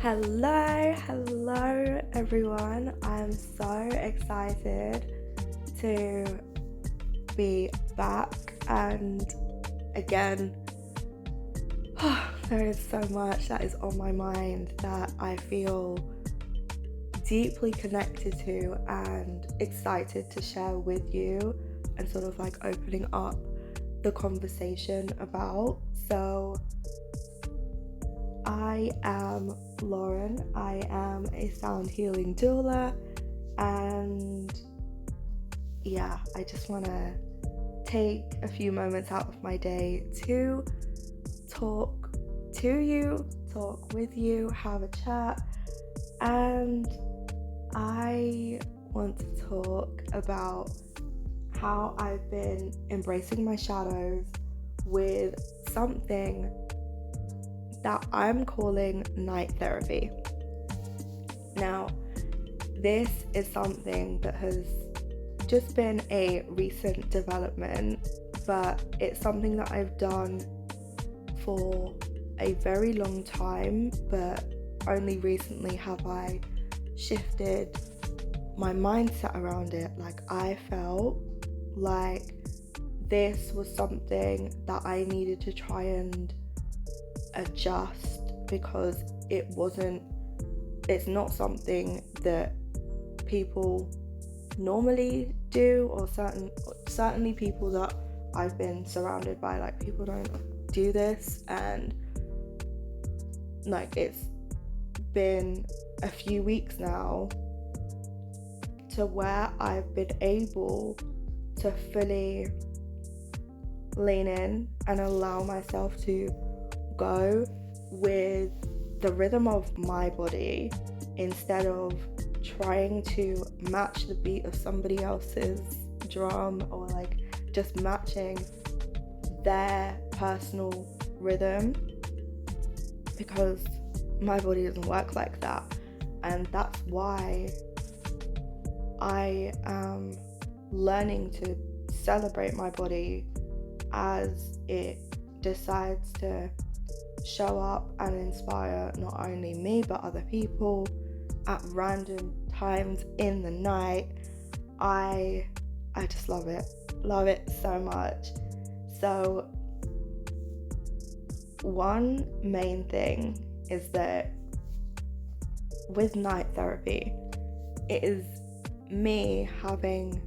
Hello everyone. I'm so excited to be back and again, there is so much that is on my mind that I feel deeply connected to and excited to share with you and sort of like opening up the conversation about. So I am Lauren. I am a sound healing doula, and I just want to take a few moments out of my day to talk to you, talk with you, have a chat, and I want to talk about how I've been embracing my shadows with something that I'm calling night therapy. Now, this is something that has just been a recent development, but it's something that I've done for a very long time, but only recently have I shifted my mindset around it. Like, I felt like this was something that I needed to try and adjust because it's not something that people normally do, or certainly people that I've been surrounded by, like, people don't do this, and like it's been a few weeks now to where I've been able to fully lean in and allow myself to go with the rhythm of my body instead of trying to match the beat of somebody else's drum, or like just matching their personal rhythm, because my body doesn't work like that. And that's why I am learning to celebrate my body as it decides to show up and inspire not only me but other people at random times in the night. I just love it so much. So one main thing is that with night therapy, it is me having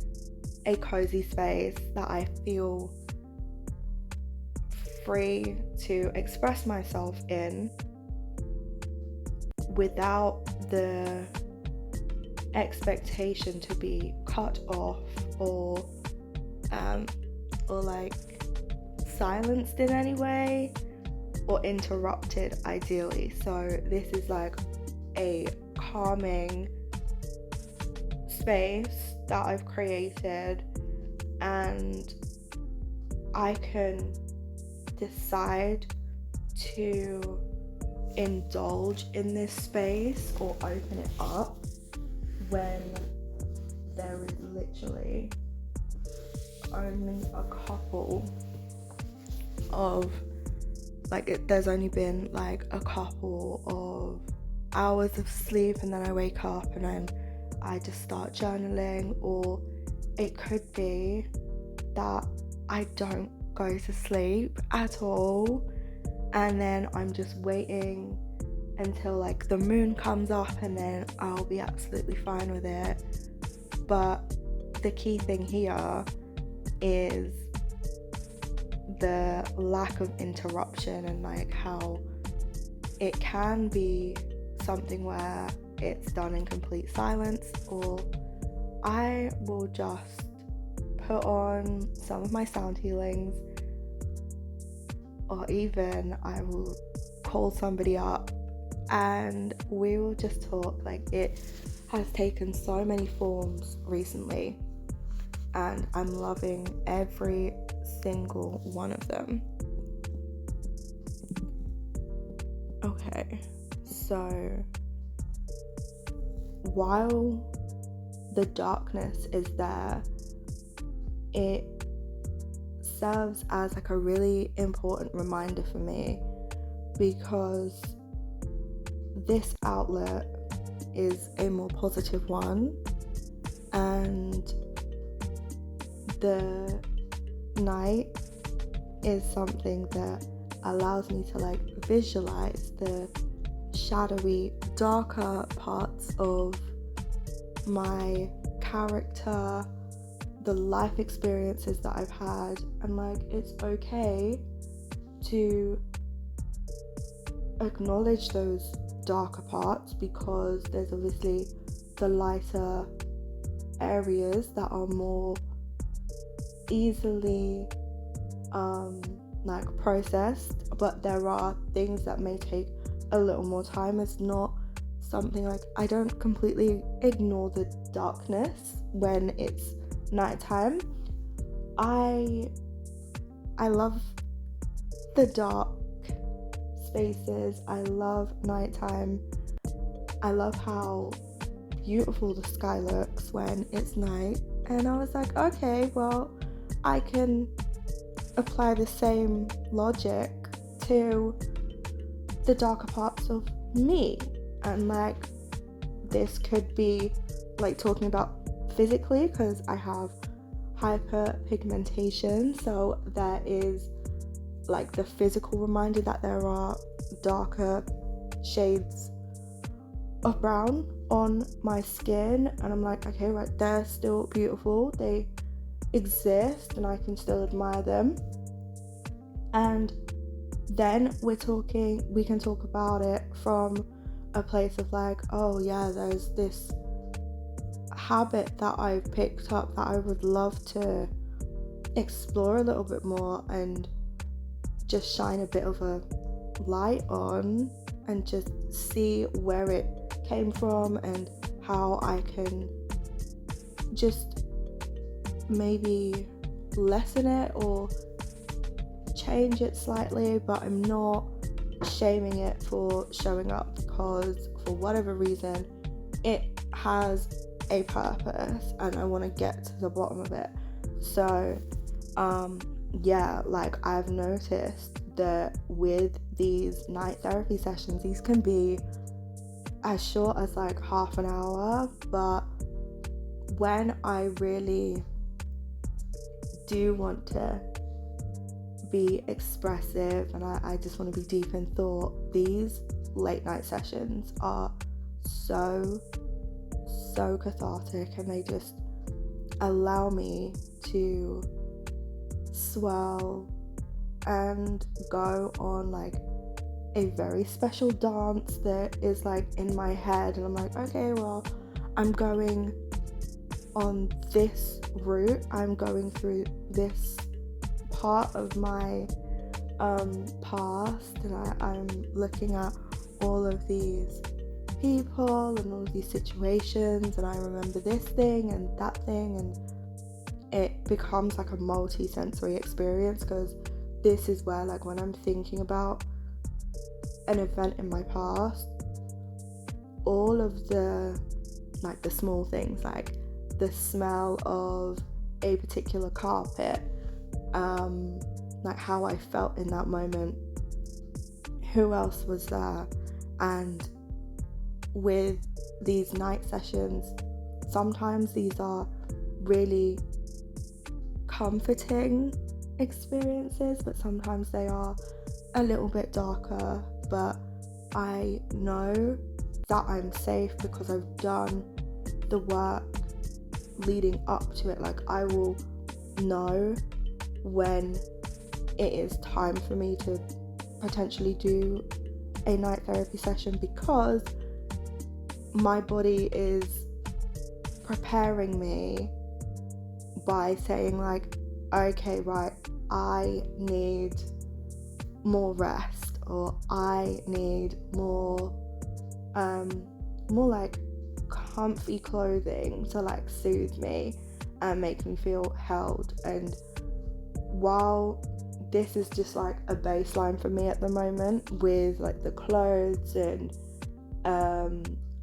a cozy space that I feel free to express myself in without the expectation to be cut off or like silenced in any way or interrupted, ideally. So this is like a calming space that I've created, and I can decide to indulge in this space or open it up when there is literally only a couple of there's only been like a couple of hours of sleep, and then I wake up and then I just start journaling, or it could be that I don't go to sleep at all, and then I'm just waiting until like the moon comes up, and then I'll be absolutely fine with it. But the key thing here is the lack of interruption, and like how it can be something where it's done in complete silence, or I will just put on some of my sound healings, or even I will call somebody up and we will just talk. Like, it has taken so many forms recently, and I'm loving every single one of them. Okay, so while the darkness is there, it serves as like a really important reminder for me, because this outlet is a more positive one, and the night is something that allows me to like visualize the shadowy, darker parts of my character, the life experiences that I've had, and like it's okay to acknowledge those darker parts, because there's obviously the lighter areas that are more easily like processed, but there are things that may take a little more time. It's not something like, I don't completely ignore the darkness when it's nighttime. I love the dark spaces. I love nighttime. I love how beautiful the sky looks when it's night, and I was like, okay, well, I can apply the same logic to the darker parts of me. And like, this could be like talking about physically, because I have hyperpigmentation, so there is like the physical reminder that there are darker shades of brown on my skin, and I'm like, okay, right, they're still beautiful, they exist, and I can still admire them. And then we can talk about it from a place of like, oh yeah, there's this habit that I've picked up that I would love to explore a little bit more and just shine a bit of a light on, and just see where it came from and how I can just maybe lessen it or change it slightly. But I'm not shaming it for showing up, because for whatever reason it has a purpose and I want to get to the bottom of it. So yeah, like I've noticed that with these night therapy sessions, these can be as short as like half an hour, but when I really do want to be expressive and I just want to be deep in thought, these late night sessions are so cathartic, and they just allow me to swell and go on like a very special dance that is like in my head, and I'm like, okay, well, I'm going on this route, I'm going through this part of my past, and I'm looking at all of these people and all of these situations, and I remember this thing and that thing, and it becomes like a multi-sensory experience, because this is where, like, when I'm thinking about an event in my past, all of the like the small things, like the smell of a particular carpet, like how I felt in that moment, who else was there. And with these night sessions, sometimes these are really comforting experiences, but sometimes they are a little bit darker. But I know that I'm safe because I've done the work leading up to it. Like, I will know when it is time for me to potentially do a night therapy session, because my body is preparing me by saying, like, okay, right, I need more rest, or I need more like comfy clothing to like soothe me and make me feel held. And while this is just like a baseline for me at the moment, with like the clothes and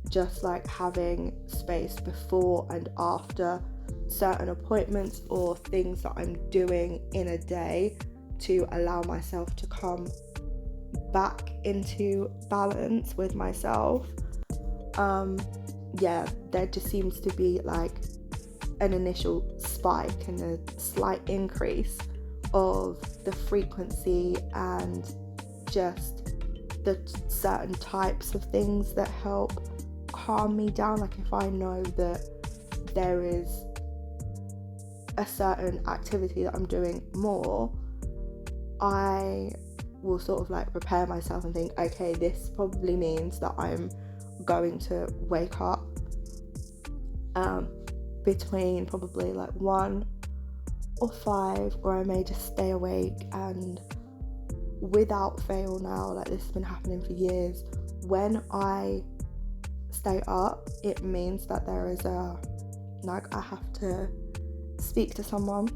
just like having space before and after certain appointments or things that I'm doing in a day to allow myself to come back into balance with myself, there just seems to be like an initial spike and a slight increase of the frequency and just the certain types of things that help calm me down. Like if I know that there is a certain activity that I'm doing more, I will sort of like prepare myself and think, okay, this probably means that I'm going to wake up between probably like 1 or 5, or I may just stay awake. And without fail now, like this has been happening for years, when I stay up, it means that there is I have to speak to someone,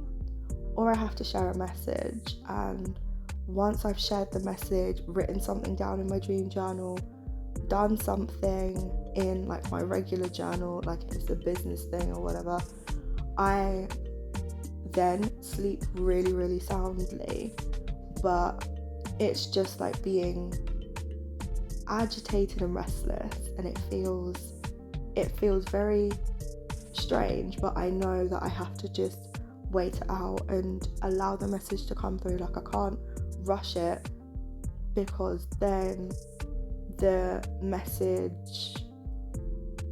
or I have to share a message. And once I've shared the message, written something down in my dream journal, done something in like my regular journal, like if it's a business thing or whatever, I then sleep really, really soundly. But it's just like being agitated and restless, and it feels very strange, but I know that I have to just wait it out and allow the message to come through. Like I can't rush it, because then the message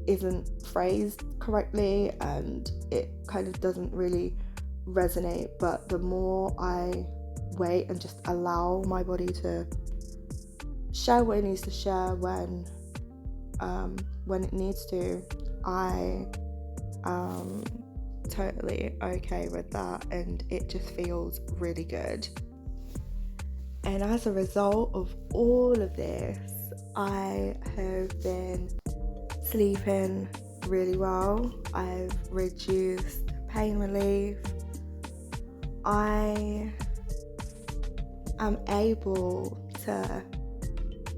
isn't phrased correctly and it kind of doesn't really resonate. But the more I wait and just allow my body to share what it needs to share when it needs to, I am totally okay with that, and it just feels really good. And as a result of all of this, I have been sleeping really well. I've reduced pain relief. I am able to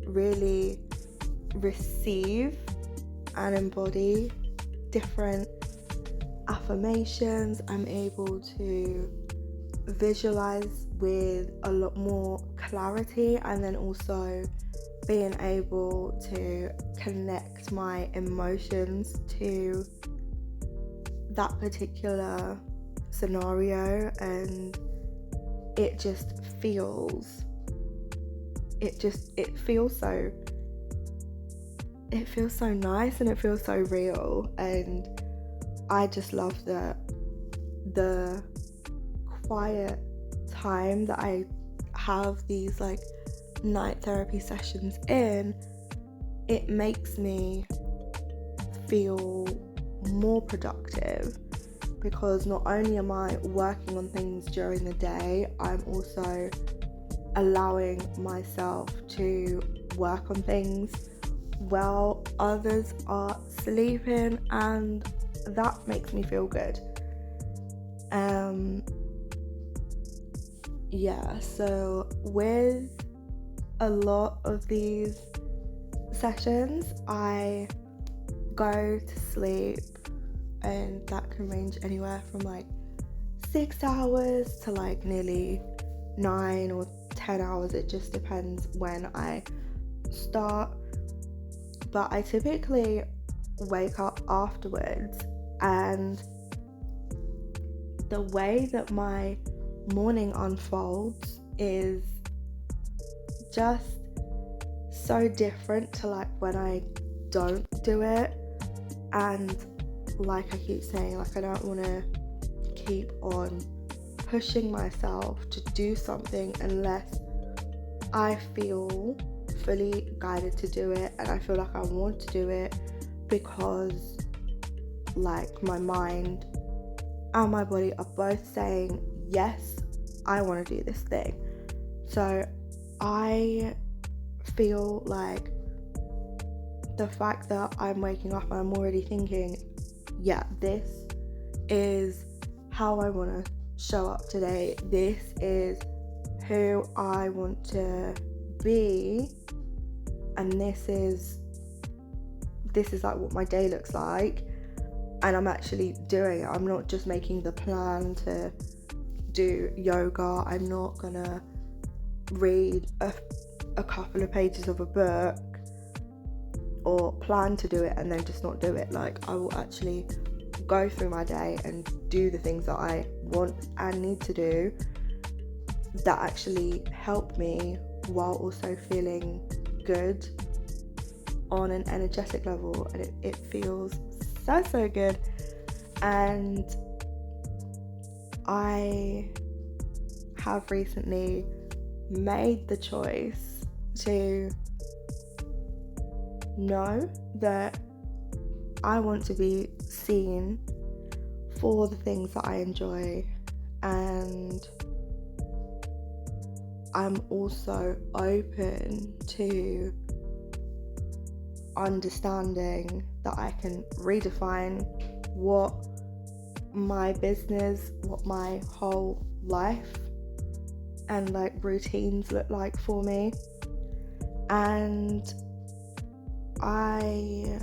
really receive and embody different affirmations. I'm able to visualize with a lot more clarity, and then also being able to connect my emotions to that particular scenario, and it feels so nice, and it feels so real. And I just love the quiet time that I have these like night therapy sessions in. It makes me feel more productive, because not only am I working on things during the day, I'm also allowing myself to work on things while others are sleeping, and that makes me feel good. So with a lot of these sessions, I go to sleep, and that can range anywhere from like 6 hours to like nearly 9 or 10 hours. It just depends when I start. But I typically wake up afterwards, and the way that my morning unfolds is just so different to like when I don't do it. And like I keep saying, like I don't want to keep on pushing myself to do something unless I feel fully guided to do it, and I feel like I want to do it, because like my mind and my body are both saying, yes, I want to do this thing. So I feel like the fact that I'm waking up and I'm already thinking, yeah, this is how I want to show up today. This is who I want to be, and this is like what my day looks like, and I'm actually doing it. I'm not just making the plan to do yoga. I'm not gonna read a a couple of pages of a book or plan to do it and then just not do it. Like, I will actually go through my day and do the things that I want and need to do that actually help me while also feeling good on an energetic level, and it feels so good. And I have recently made the choice to know that I want to be seen for the things that I enjoy, and I'm also open to understanding that I can redefine what my business, what my whole life and like routines look like for me. And I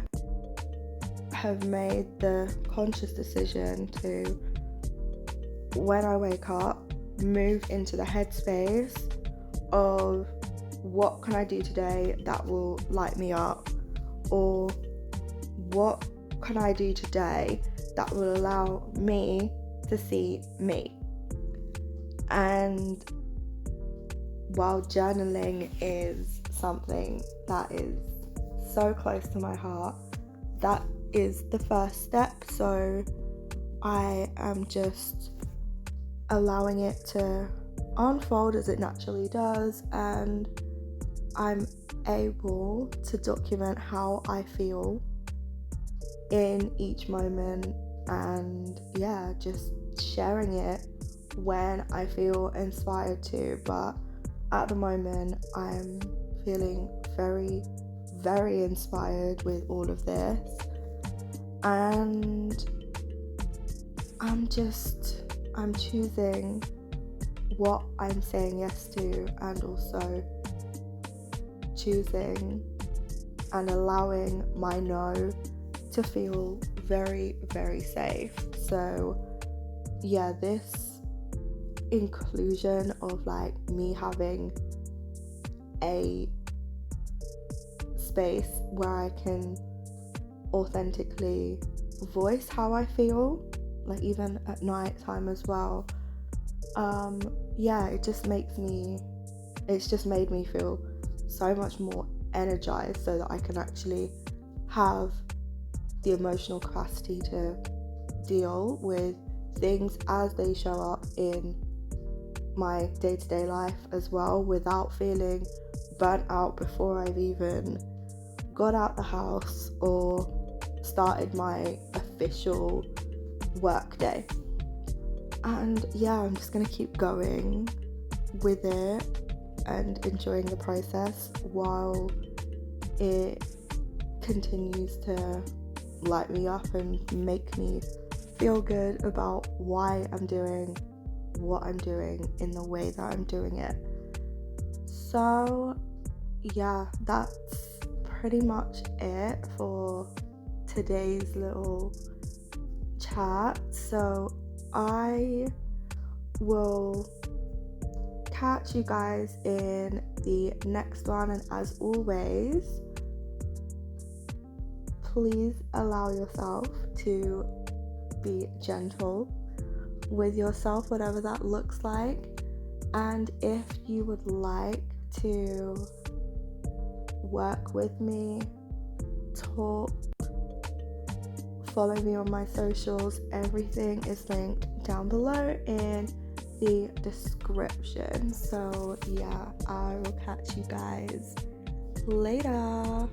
have made the conscious decision to, when I wake up, move into the headspace of what can I do today that will light me up, or what can I do today that will allow me to see me. And while journaling is something that is so close to my heart, that is the first step. So I am just allowing it to unfold as it naturally does, and I'm able to document how I feel in each moment, and just sharing it when I feel inspired to. But at the moment I'm feeling very inspired with all of this, and I'm choosing what I'm saying yes to, and also choosing and allowing my no to feel very safe. So this inclusion of like me having a space where I can authentically voice how I feel, like even at night time as well, it's just made me feel so much more energized, so that I can actually have the emotional capacity to deal with things as they show up in my day-to-day life as well, without feeling burnt out before I've even got out the house or started my official work day. And I'm just gonna keep going with it and enjoying the process while it continues to light me up and make me feel good about why I'm doing what I'm doing in the way that I'm doing it. So that's pretty much it for today's little chat. So I will catch you guys in the next one, and as always, please allow yourself to be gentle with yourself, whatever that looks like. And if you would like to work with me, talk, follow me on my socials, everything is linked down below in the description. So I will catch you guys later.